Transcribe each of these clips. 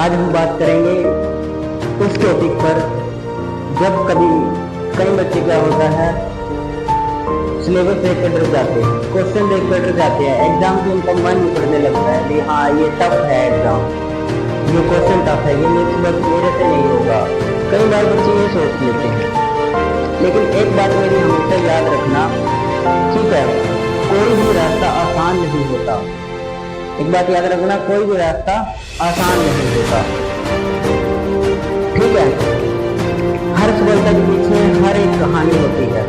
आज हम बात करेंगे उस टॉपिक पर जब कभी कई बच्चे क्या होता है सिलेबस देख कर डर जाते हैं, क्वेश्चन देख कर डर जाते हैं, एग्जाम की उनका मन पड़ने लगता है कि हाँ ये टफ है एग्जाम, ये क्वेश्चन टफ है, ये मेरे से नहीं होगा। कई बार बच्चे ये सोच लेते हैं, लेकिन एक बात मेरी हमेशा याद रखना, ठीक है, कोई भी रास्ता आसान नहीं होता। एक बात याद रखना, कोई भी रास्ता आसान नहीं होता, ठीक है। हर सफलता के पीछे हर एक कहानी होती है,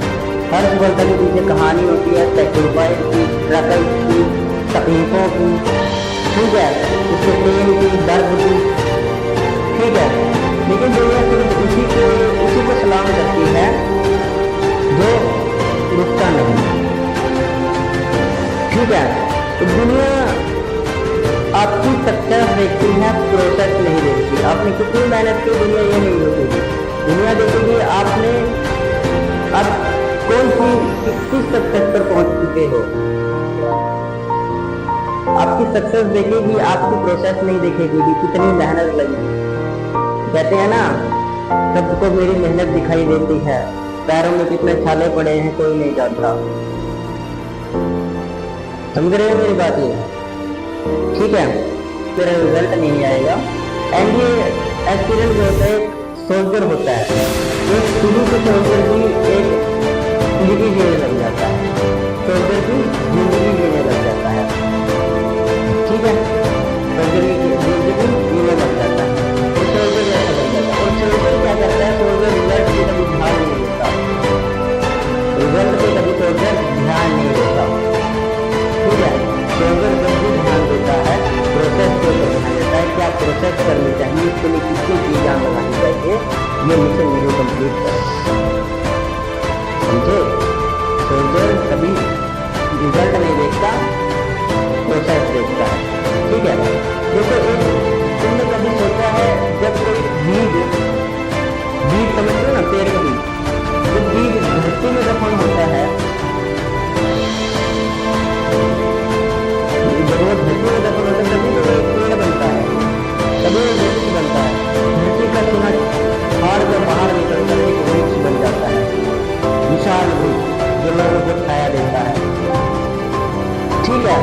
हर सफलता के पीछे कहानी होती है, सेक्रीफाइस की, स्ट्रगल की, तकलीफों की, ठीक है, उसके पेन की, दर्द की, ठीक है। लेकिन दुनिया सिर्फ उसी को सलाम करती है जो रुकता नहीं, ठीक है। तो दुनिया आपकी सक्सेस देखती है, प्रोसेस नहीं देखती। आपने कितनी मेहनत की, दुनिया ये नहीं देखेगी। दुनिया देखेगी आपने अब कौन सी किस सक्सेस पर पहुंच चुके हो। आपकी सक्सेस देखेगी, आपकी प्रोसेस नहीं देखेगी कि कितनी मेहनत लगी। कहते हैं ना, सबको मेरी मेहनत दिखाई देती है, पैरों में कितने छाले पड़े हैं कोई नहीं जानता। समझ रहे हो मेरी बात? ये ठीक है, तेरा रिजल्ट नहीं आएगा। एनडीए एस्पिरेंट जो होता है एक सोल्जर होता है, एक शुरू से सोल्जर की एक जिंदगी जीने लग जाता है, सोल्जर की जिंदगी जीने लग जाता है, ठीक है, सोल्जर की जिंदगी जीने लग जाता है, तो सोल्जर जैसा बन जाता है। और सोल्जर क्या करता है, सोल्जर रिजल्ट पे कभी ध्यान नहीं देता, रिजल्ट पे कभी सोल्जर ध्यान नहीं देता, ठीक है। सोल्जर जब भी ध्यान देता है प्रोसेस के ऊपर ध्यान देता है, क्या प्रोसेस करनी चाहिए, इसके लिए कितनी चीज जान लगानी चाहिए, ये मिशन नहीं कंप्लीट करें, समझे। सोल्जर कभी रिजल्ट नहीं देखता, प्रोसेस देखता है, ठीक है। देखो, तुमने कभी सोचा है जब कोई बीज समझते हो ना, पेड़ का बीज, जब बीज धरती में दफन होता है, जब वो धरती में दफन होता है तभी तो एक पेड़ बनता है, तभी वो वृक्ष बनता है। धरती का चुना हार कर बाहर निकल कर एक वृक्ष बन जाता है, विशाल वृक्ष जो लोगों को छाया देता है, ठीक है।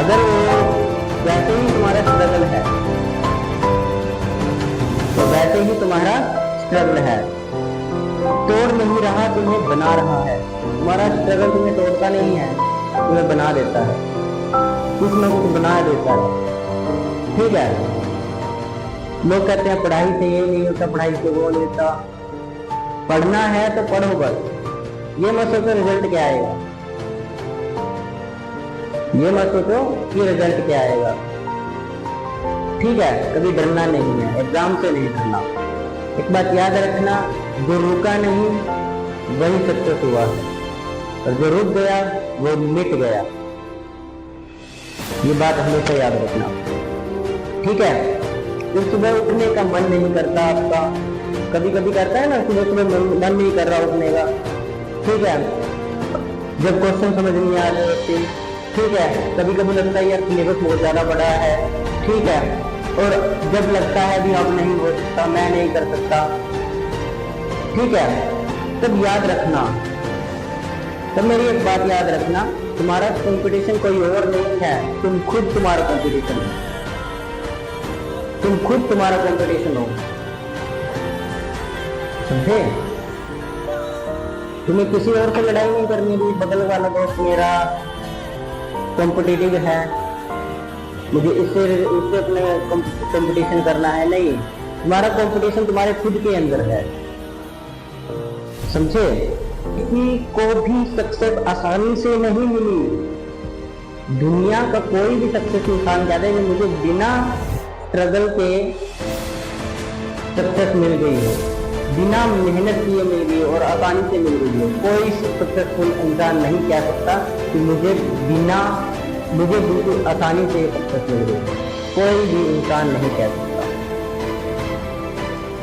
अगर वो वैसे ही तुम्हारा स्ट्रगल है, तो वैसे ही तुम्हारा स्ट्रगल है, तोड़ नहीं रहा तुम्हें बना रहा है। तुम्हारा स्ट्रगल तुम्हें तोड़ता नहीं है, तुम्हें बना देता है, कुछ न कुछ बना देता है, ठीक है। लोग कहते हैं पढ़ाई से ये नहीं होता, पढ़ाई से वो नहीं होता। पढ़ना है तो पढ़ो बस, ये मत सोचो रिजल्ट क्या आएगा, ये मत सोचो कि रिजल्ट क्या आएगा, ठीक है। कभी डरना नहीं है, एग्जाम से नहीं डरना। एक बात याद रखना, जो रुका नहीं वही सक्सेस हुआ है, और जो रुक गया वो मिट गया। ये बात हमेशा याद रखना, ठीक है। फिर सुबह उठने का मन नहीं करता आपका, कभी कभी करता है ना, सुबह सुबह मन नहीं कर रहा उठने का, ठीक है। जब क्वेश्चन समझ नहीं आ रहे होते, ठीक है, कभी कभी लगता है यार सिलेबस बहुत ज्यादा बड़ा है, ठीक है। और जब लगता है भी अब नहीं हो सकता, मैं नहीं कर सकता, ठीक है, तब याद रखना, तब मेरी एक बात याद रखना, तुम्हारा कंपटीशन कोई और नहीं है, तुम खुद तुम्हारा कंपटीशन हो, तुम खुद तुम्हारा कंपटीशन हो, समझे। तुम्हें किसी और से लड़ाई नहीं करनी है, बगल वाला दोस्त मेरा कॉम्पिटिटिव है, मुझे इससे अपने कंपटीशन करना है, नहीं। तुम्हारा कंपटीशन तुम्हारे खुद के अंदर है, समझे। किसी को भी सक्सेस आसानी से नहीं मिली। दुनिया का कोई भी सक्सेस इंसान कहता है कि मुझे बिना स्ट्रगल के सक्सेस मिल गई है, बिना मेहनत किए मिल गई और आसानी से मिल गई है। कोई सक्सेसफुल इंसान नहीं कह सकता कि मुझे बिल्कुल आसानी से सक्सेस मिल गई, कोई भी इंसान नहीं कह सकता,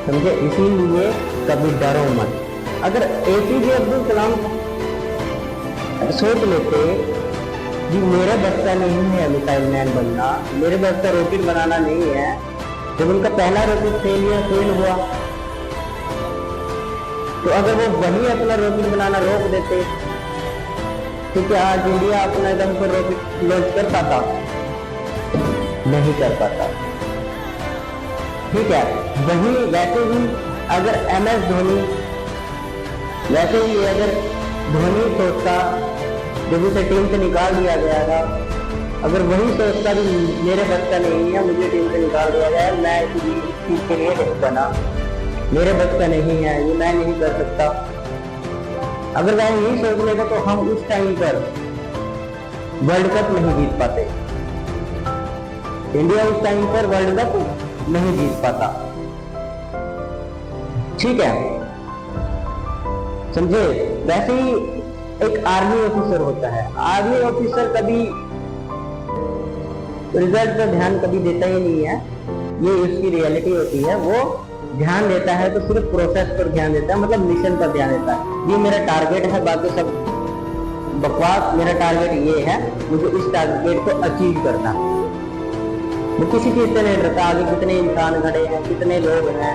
समझे। इसीलिए कभी डरो मत। अगर एपीजे अब्दुल कलाम सोच लेते जी मेरे बस का नहीं है मिसाइल मैन बनना, मेरे बस का रॉकेट बनाना नहीं है। जब उनका पहला रॉकेट फेल हुआ, तो अगर वो वही अपना रॉकेट बनाना रोक देते तो क्या आज इंडिया अपना एकदम पर रॉकेट लॉन्च कर पाता? नहीं कर पाता। ठीक है, वही वैसे ही अगर MS धोनी, वैसे ही अगर धोनी सोचता जब उसे टीम से निकाल दिया गया था, अगर वही सोचता कि मेरे बस का नहीं है, मुझे टीम से निकाल दिया गया, मैं इस चीज के लिए नहीं बना, मेरे बस का नहीं है, ये मैं नहीं कर सकता, अगर वह यही सोच लेगा तो हम उस टाइम पर वर्ल्ड कप नहीं जीत पाते। इंडिया उस टाइम पर वर्ल्ड कप नहीं जीत पाता। ठीक है, समझे? वैसे ही एक आर्मी ऑफिसर होता है, आर्मी ऑफिसर कभी रिजल्ट पर ध्यान कभी देता ही नहीं है, ये उसकी रियलिटी होती है। वो ध्यान देता है तो सिर्फ प्रोसेस पर ध्यान देता है, मतलब मिशन पर ध्यान देता है। ये मेरा टारगेट है, बाकी सब बकवास। मेरा टारगेट ये है, मुझे इस टारगेट को अचीव करना। वो किसी चीज से नहीं डरता, आगे कितने इंसान खड़े हैं, कितने लोग हैं,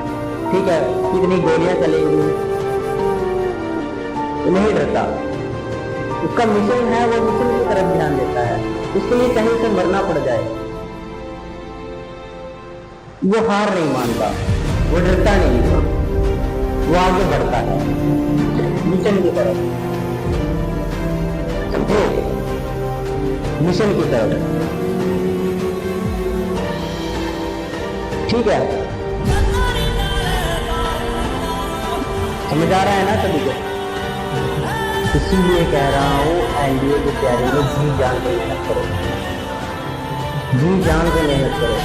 ठीक है, कितनी गोलियां चलेंगी, तो नहीं डरता। उसका मिशन है, वो मिशन की तरफ ध्यान देता है, उसके लिए कहीं से मरना पड़ जाए वो हार नहीं मानता, वो डरता नहीं है, वो आगे बढ़ता है मिशन की तरफ। समझे? मिशन की तरफ। ठीक है, समझ आ रहा है ना सभी को? इसीलिए कह रहा हूँ एनडीए की तैयारी में जी जान के मेहनत करो, जी जान के मेहनत करो।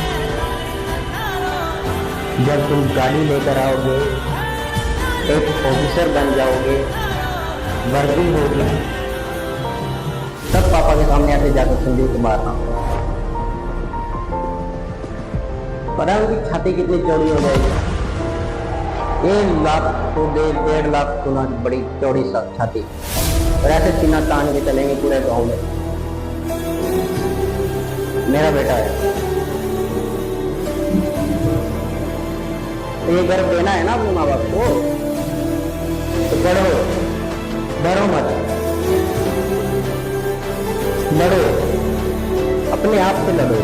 जब तुम गाड़ी लेकर आओगे, एक ऑफिसर बन जाओगे, वर्दी होगी, तब पापा के सामने आके जाकर संदूक मारना। पता है उनकी छाती कितनी चौड़ी हो जाएगी? 1 लाख तो 1.5 लाख गुना बड़ी चौड़ी छाती, और ऐसे सीना तान के चलेंगे पूरे गांव में। मेरा बेटा है, तो ये गर्व देना है ना अपने माँ बाप को, तो बढ़ो, डरो मत, लड़ो, अपने आप से लड़ो,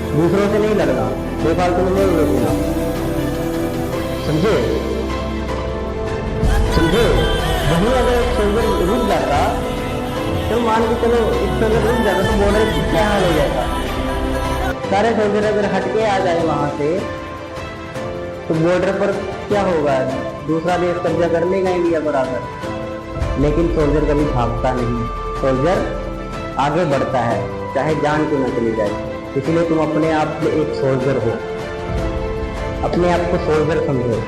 दूसरों से नहीं लड़ना, बेफालतू में नहीं रोकना। समझे? समझे? वही अगर सोल्जर रुक जाता, तो मान के चलो एक सोल्जर रुक जाता तो बॉर्डर क्या हाल हो जाता? सारे सोल्जर अगर हटके आ जाए वहां से, तो बॉर्डर पर क्या होगा? दूसरा देश कब्जा कर लेगा इंडिया पर आकर। लेकिन सोल्जर कभी भागता नहीं, सोल्जर आगे बढ़ता है, चाहे जान क्यों न चली जाए। इसलिए तुम अपने आप में एक सोल्जर हो, अपने आप को सोल्जर समझो।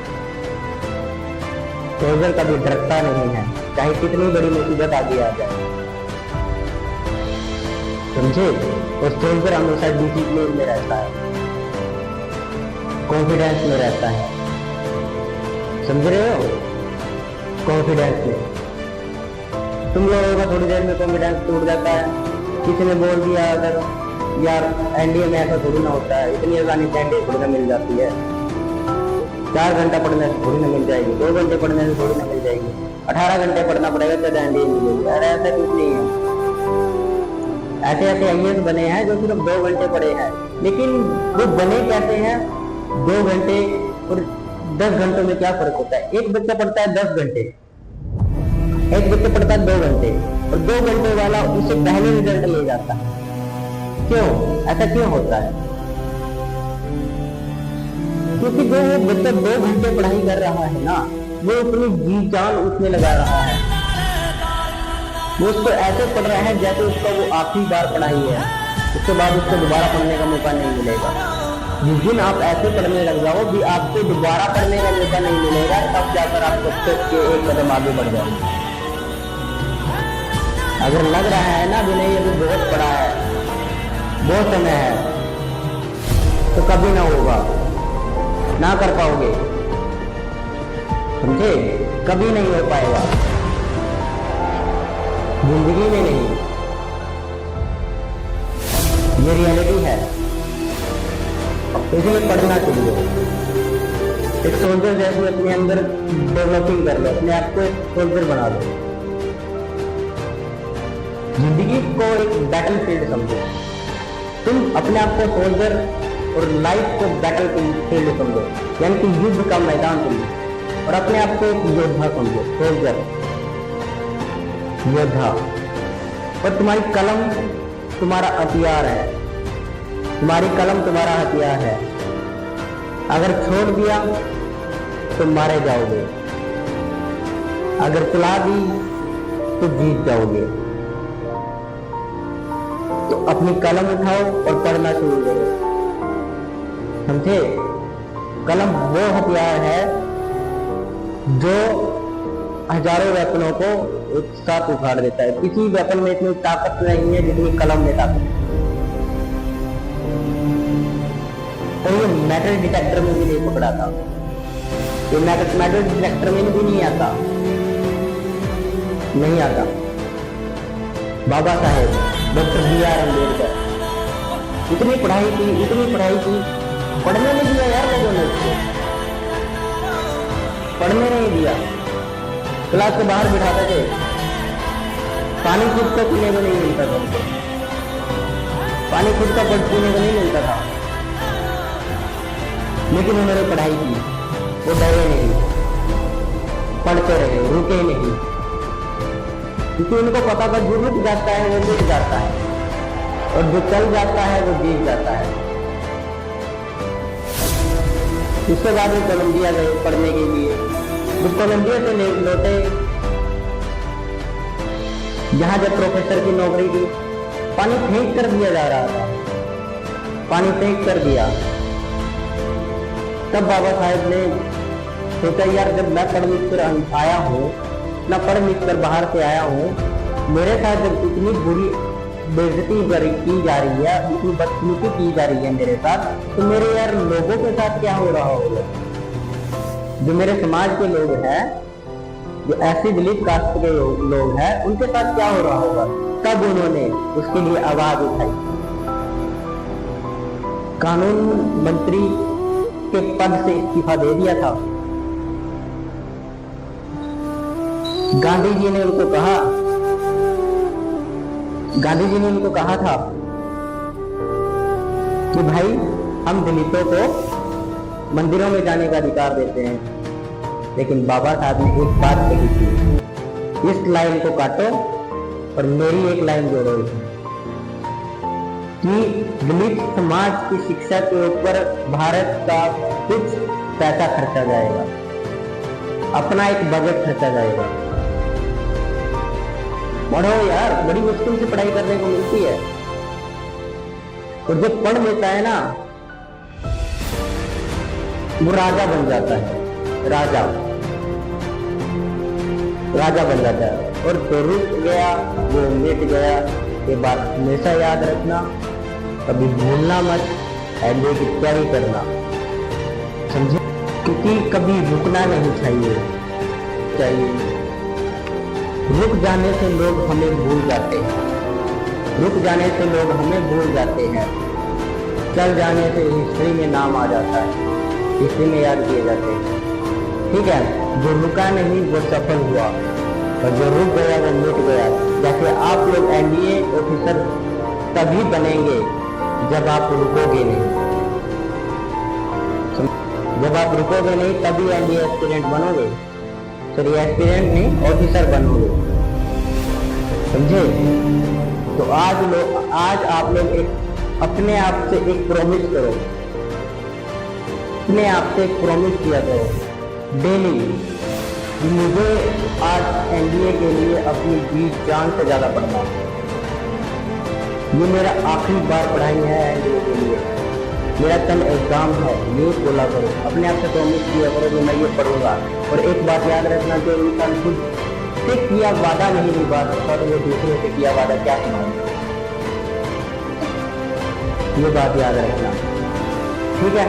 सोल्जर कभी डरता नहीं है, चाहे कितनी बड़ी मुसीबत आगे आ जाए। समझे? और सोल्जर हमेशा डिसिप्लिन में रहता है, कॉन्फिडेंस में रहता है। समझ रहे हो? कॉन्फिडेंस में। तुम लोगों का थोड़ी देर में कॉन्फिडेंस टूट जाता है। किसी ने बोल दिया अगर यार एनडीए में ऐसा थोड़ी ना होता है, इतनी आसानी से एनडीए थोड़ी ना मिल जाती है, 4 घंटा पढ़ने से थोड़ी ना मिल जाएगी, 2 घंटे पढ़ने से थोड़ी ना मिल जाएगी, 18 घंटे पढ़ना पड़ेगा तब एनडीए मिलेगी। अरे ऐसा कुछ नहीं है। ऐसे ऐसे IAS बने हैं जो सिर्फ 2 घंटे पढ़े हैं, लेकिन वो बने कैसे हैं? 2 घंटे और 10 घंटों में क्या फर्क होता है? एक बच्चा पढ़ता है 10 घंटे, एक बच्चा पढ़ता है 2 घंटे, और 2 घंटे वाला उससे पहले रिजल्ट ले जाता है। क्यों? ऐसा क्यों होता है? क्योंकि जो वो बच्चा 2 घंटे पढ़ाई कर रहा है ना, वो अपनी जी जान उसमें लगा रहा है, वो उसको ऐसे पढ़ रहा है जैसे उसका वो आखिरी बार पढ़ाई है, उसके बाद उसको दोबारा पढ़ने का मौका नहीं मिलेगा। जिस दिन आप ऐसे पढ़ने लग जाओ भी आपको दोबारा पढ़ने का मौका नहीं मिलेगा, तब जाकर आप सबसे एक कदम आगे बढ़ जाओगे। अगर लग रहा है ना भी नहीं अभी बहुत पढ़ा है, बहुत समय है, तो कभी ना होगा, ना कर पाओगे। समझे? कभी नहीं हो पाएगा, जिंदगी में नहीं। ये रियलिटी है, इसलिए पढ़ना चाहिए। एक सोल्जर जैसे अपने अंदर डेवलपिंग कर लो, अपने आप को एक सोल्जर बना दो। जिंदगी को एक बैटल फील्ड समझो, तुम अपने आप को सोल्जर और लाइफ को बैटल फील्ड समझो, यानी कि युद्ध का मैदान समझो, और अपने आप को एक योद्धा समझो, सोल्जर, योद्धा। और तुम्हारी कलम तुम्हारा हथियार है, तुम्हारी कलम तुम्हारा हथियार है। अगर छोड़ दिया तो मारे जाओगे, अगर चला दी तो जीत जाओगे। तो अपनी कलम उठाओ और पढ़ना शुरू करो, समझे? कलम वो हथियार है जो हजारों वेपनों को एक साथ उखाड़ देता है। किसी वेपन में इतनी ताकत नहीं है जितनी कलम में ताकत है। तो ये मेटल डिटेक्टर में भी नहीं पकड़ा था, ये मेटल डिटेक्टर में भी नहीं आता, नहीं आता। Baba Saheb doctor B.R. अम्बेडकर, इतनी पढ़ाई की, पढ़ने नहीं दिया यार लोगों ने उसको, पढ़ने नहीं दिया। क्लास के बाहर बिठाते थे, पानी खुद को पीने को नहीं मिलता था, पानी खुद का पीने को नहीं मिलता था, लेकिन उन्होंने पढ़ाई की, वो डरे नहीं, पढ़ते रहे, रुके नहीं, क्योंकि उनको पता था जो रुक जाता है वो मिट जाता है, और जो चल जाता है वो जीत जाता है। उसके बाद वो कोलंबिया गए पढ़ने के लिए। जब कोलंबिया से लौटे, जहां जब प्रोफेसर की नौकरी की, पानी फेंक कर दिया जा रहा था, पानी फेंक कर दिया। तब बाबा साहेब ने सोचा यार जब मैं पढ़ लिख कर आया हूँ, ना पढ़ लिख कर बाहर से आया हूँ, मेरे साथ जब इतनी बुरी बेइज्जती की जा रही है, इतनी बदसलूकी की जा रही है मेरे साथ, तो मेरे यार लोगों के साथ क्या हो रहा होगा? जो मेरे समाज के लोग हैं, जो ऐसी दलित कास्ट के लोग हैं, उनके साथ क्या हो रहा होगा? तब उन्होंने उसके लिए आवाज उठाई, कानून मंत्री के पद से इस्तीफा दे दिया था। गांधी जी ने उनको कहा था कि भाई हम दलितों को मंदिरों में जाने का अधिकार देते हैं, लेकिन बाबा साहब ने एक बात कही थी, इस लाइन को काटो और मेरी एक लाइन जोड़ो, कि दलित समाज की शिक्षा के ऊपर भारत का कुछ पैसा खर्चा जाएगा, अपना एक बजट खर्चा जाएगा। पढ़ो यार, बड़ी मुश्किल से पढ़ाई करने को मिलती है, और जो पढ़ लेता है ना वो राजा बन जाता है, राजा बन जाता है। और जो रुक गया वो मिट गया। ये बात हमेशा याद रखना, कभी भूलना मत, एंड की तैयारी करना, समझे? क्योंकि कभी रुकना नहीं चाहिए। रुक जाने से लोग हमें भूल जाते हैं, चल जाने से हिस्ट्री में नाम आ जाता है, हिस्ट्री में याद किए जाते हैं। ठीक है, जो रुका नहीं वो सफल हुआ, और जो रुक गया वो मिट गया। जैसे आप लोग NDA ऑफिसर तभी बनेंगे जब आप रुकोगे नहीं, जब आप रुकोगे नहीं तभी NDA एस्पिरेंट बनोगे, सॉरी एस्पिरेंट नहीं ऑफिसर बनोगे, समझे? तो आज आप लोग अपने आप से एक प्रॉमिस करो, अपने आप से एक प्रॉमिस किया करो डेली, मुझे आज NDA के लिए अपनी जी जान से ज्यादा पढ़ना है, ये मेरा आखिरी बार पढ़ाई है NDA के लिए, मेरा कल एग्जाम है, ये बोला करो, अपने आप से प्रॉमिस किया करो कि मैं ये पढ़ूंगा। और एक बात याद रखना, जो इंसान खुद से किया वादा नहीं निभा सकता तो वो दूसरे से किया वादा क्या सुनाएगा, ये बात याद रखना, ठीक है?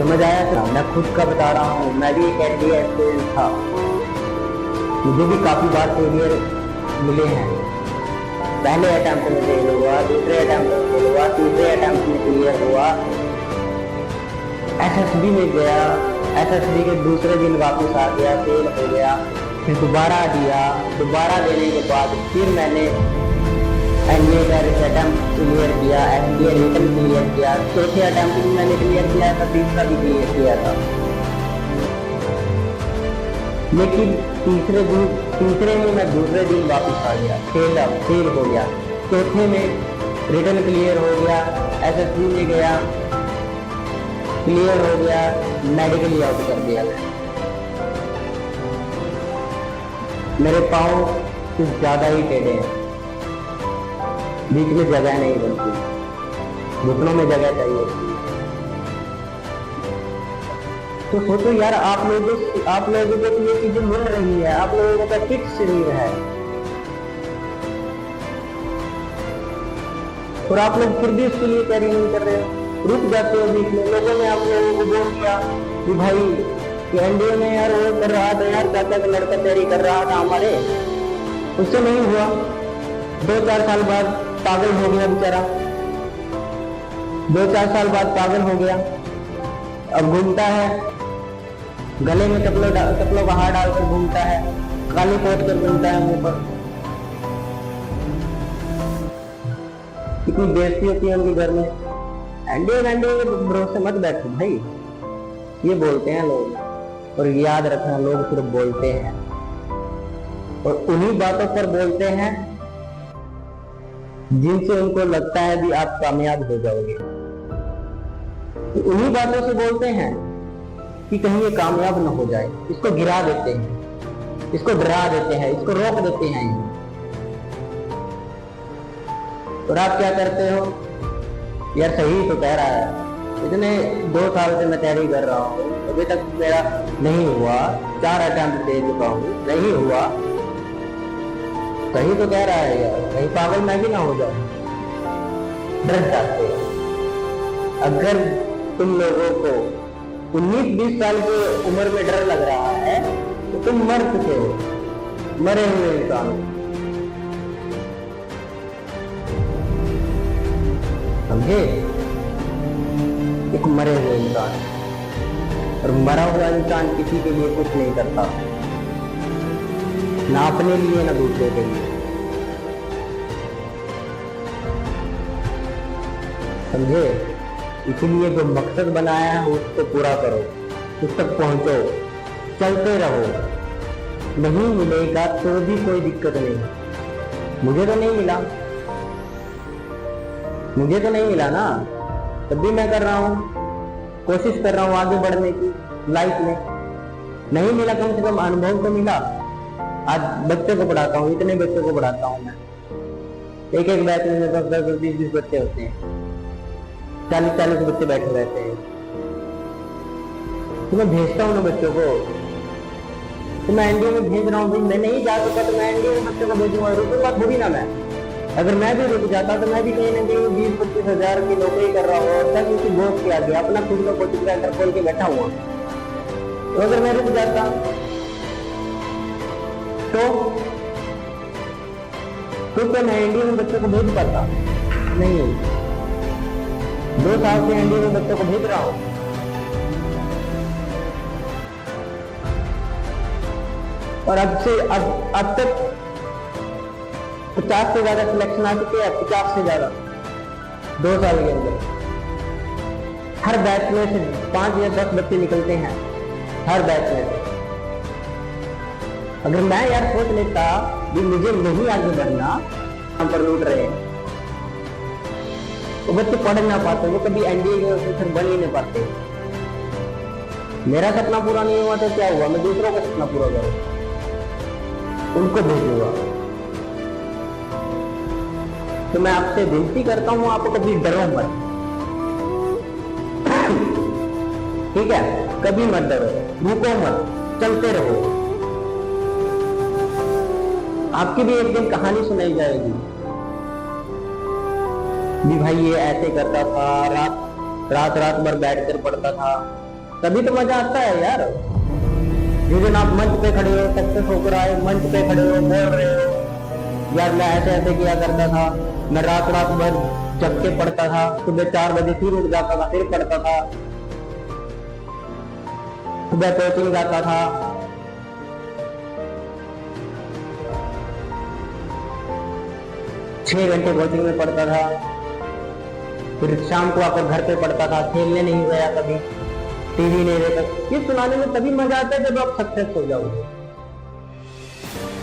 समझ आया था? मैं खुद का बता रहा हूँ, मैं भी एक NDA एस्पिरेंट था, मुझे भी काफी बार फेलियर मिले हैं, पहले अटेम्प्ट में फेल हुआ, दूसरे अटेम्प्ट में फेल हुआ, तीसरे अटेम्प्ट में क्लियर हुआ। एसएसबी में गया, एसएसबी के दूसरे दिन वापस आ गया, फेल हो गया, फिर दोबारा दिया, दोबारा देने के बाद फिर मैंने एनडीए का अटेम्प्ट क्लियर किया, एनडीए रिटन क्लियर किया, चौथे अटेम्प्ट भी मैंने क्लियर किया था, तीसरा भी क्लियर किया था। लेकिन तीसरे में मैं दूसरे दिन वापस आ गया, फेल हो गया। चौथे में रिटन क्लियर हो गया, एसएसबी में गया, क्लियर हो गया, मेडिकली आउट कर दिया। मेरे पाँव कुछ ज्यादा ही टेढ़े हैं, बीच में जगह नहीं बनती, घुटनों में जगह चाहिए। तो सोचो यार, आप लोगों को ये चीजें मिल रही है, आप लोगों का फिट शरीर है, और आप लोग फिर भी इसके लिए तैयारी नहीं कर रहे हो, रुक जाते हो बीच में। लोगों ने आप लोगों को बोल दिया कि भाई एनडीए में यार वो कर रहा था, यार चाचा का लड़का तैयारी कर रहा था हमारे, उससे नहीं हुआ। 2-4 साल बाद पागल हो गया बेचारा, 2-4 साल बाद पागल हो गया, अब घूमता है, गले में चप्पलों का हार डालकर घूमता है, काली पोत कर घूमता है मुंह पर। कितनी बेइज्जती होती है उनके घर में। एनडीए के भरोसे मत बैठो भाई, ये बोलते हैं लोग, और याद रखना लोग सिर्फ बोलते हैं, और उन्हीं बातों पर बोलते हैं जिनसे उनको लगता है कि आप कामयाब हो जाओगे। तो उन्हीं बातों से बोलते हैं कि कहीं ये कामयाब न हो जाए, इसको गिरा देते हैं, इसको डरा देते हैं, इसको रोक देते हैं। और आप क्या करते हो, यार सही तो कह रहा है, इतने 2 साल से मैं तैयारी कर रहा हूँ, अभी तक मेरा नहीं हुआ, 4 अटेम्प्ट दे चुका हूँ, नहीं हुआ, सही तो कह रहा है यार, कहीं पागल मैं भी ना हो जाऊं। डर जाते हो। अगर तुम लोगों को 19-20 साल की उम्र में डर लग रहा है तो तुम मर चुके हो, मरे हुए इंसान हो, समझे? एक मरे हुए इंसान, और मरा हुआ इंसान किसी के लिए कुछ नहीं करता, ना अपने लिए ना दूसरे के लिए, समझे? इसलिए जो मकसद बनाया है उसको पूरा करो, उस तक पहुंचो, चलते रहो। नहीं मिलेगा तो भी कोई दिक्कत नहीं, मुझे तो नहीं मिला, ना, तब भी मैं कर रहा हूँ, कोशिश कर रहा हूँ आगे बढ़ने की लाइफ में। नहीं मिला, कम से कम अनुभव तो मिला। आज बच्चों को पढ़ाता हूँ, इतने बच्चों को पढ़ाता हूँ मैं, एक बैच में 10-20 बच्चे होते हैं, 40 बच्चे बैठे रहते हैं। तो मैं भेजता हूँ ना बच्चों को, तो मैं एनडीए में भेज रहा हूँ भाई, मैं नहीं जा सकता तो मैं एनडीए में बच्चों को भेजूंगा, रुकूंगा थोड़ी ना मैं। अगर मैं भी रुक जाता तो मैं भी कहीं ना कहीं 20-25 हजार की नौकरी कर रहा हूँ, और तक किसी बॉस के आगे अपना खुद का कोचिंग सेंटर खोल के बैठा हुआ। तो अगर मैं रुक जाता तो क्या मैं एनडीए में बच्चों को भेज पाता? नहीं। 2 साल से एनडीए में बच्चों को भेज रहा हूं, और अब तक 50 से ज्यादा सिलेक्शन आ चुके हैं, 50 से ज्यादा 2 साल के अंदर। हर बैच में से 5 या 10 बच्चे निकलते हैं, हर बैच में से। अगर मैं यार सोच लेता कि मुझे नहीं आगे बढ़ना, हम पर लूट रहे हैं, वो बच्चे पढ़ ना पाते, वो कभी एनडीए के ऑफिसर बन ही नहीं पाते। मेरा सपना पूरा नहीं हुआ तो क्या हुआ, मैं दूसरों का सपना पूरा करूं, उनको भेजूंगा। तो मैं आपसे विनती करता हूं, आप कभी डरो मत, ठीक है? कभी मत डरो, रुको मत, चलते रहो। आपकी भी एक दिन कहानी सुनाई जाएगी भी भाई ये ऐसे करता था, रात भर बैठकर पढ़ता था। तभी तो मजा आता है यार, जिस दिन आप मंच पे खड़े हो, सक्सेस होकर आए, मंच पे खड़े हो, बोल रहे हो, यार मैं ऐसे ऐसे किया करता था, मैं रात रात भर जग के पढ़ता था, सुबह 4 बजे फिर उठ जाता था, फिर पढ़ता था, सुबह कोचिंग जाता था, 6 घंटे कोचिंग में पढ़ता था, फिर शाम को आकर घर पे पढ़ता था, खेलने नहीं गया कभी, टीवी नहीं देखा। ये सुनाने में तभी मजा आता है जब आप सक्सेस हो जाओगे।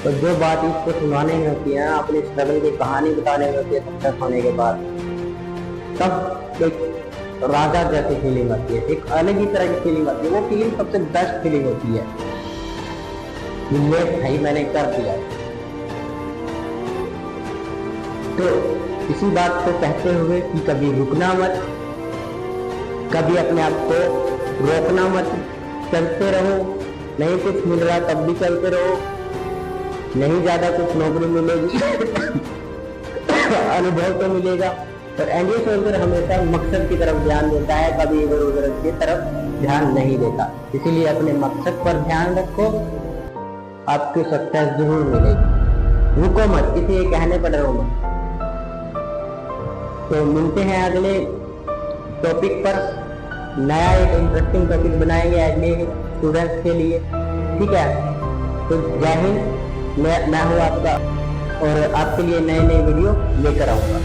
तो जो बात इसको सुनाने में होती है, अपनी स्ट्रगल की कहानी बताने में होती है सक्सेस होने के बाद, तब एक राजा जैसी फीलिंग आती है, एक अलग ही तरह की फीलिंग आती है। वो फीलिंग सबसे बेस्ट फीलिंग होती है, ये भाई मैंने कर दिया। तो इसी बात को कहते हुए कि कभी रुकना मत, कभी अपने आप को रोकना मत, चलते रहो। नहीं कुछ मिल रहा तब भी चलते रहो, नहीं ज्यादा कुछ नौकरी मिलेगी अनुभव तो मिलेगा। और एनडीए सोल्जर हमेशा मकसद की तरफ ध्यान देता है, कभी इधर उधर की तरफ ध्यान नहीं देता। इसीलिए अपने मकसद पर ध्यान रखो, आपको सक्सेस जरूर मिलेगी। रुको मत, किसी के कहने पर डरो मत। तो मिलते हैं अगले टॉपिक पर, नया एक इंटरेस्टिंग टॉपिक बनाएंगे अगले स्टूडेंट्स के लिए, ठीक है। तो जय हिंद, मैं हूँ आपका, और आपके लिए नए नए वीडियो लेकर आऊँगा,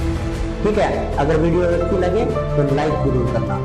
ठीक है। अगर वीडियो अच्छी लगे तो लाइक जरूर करना।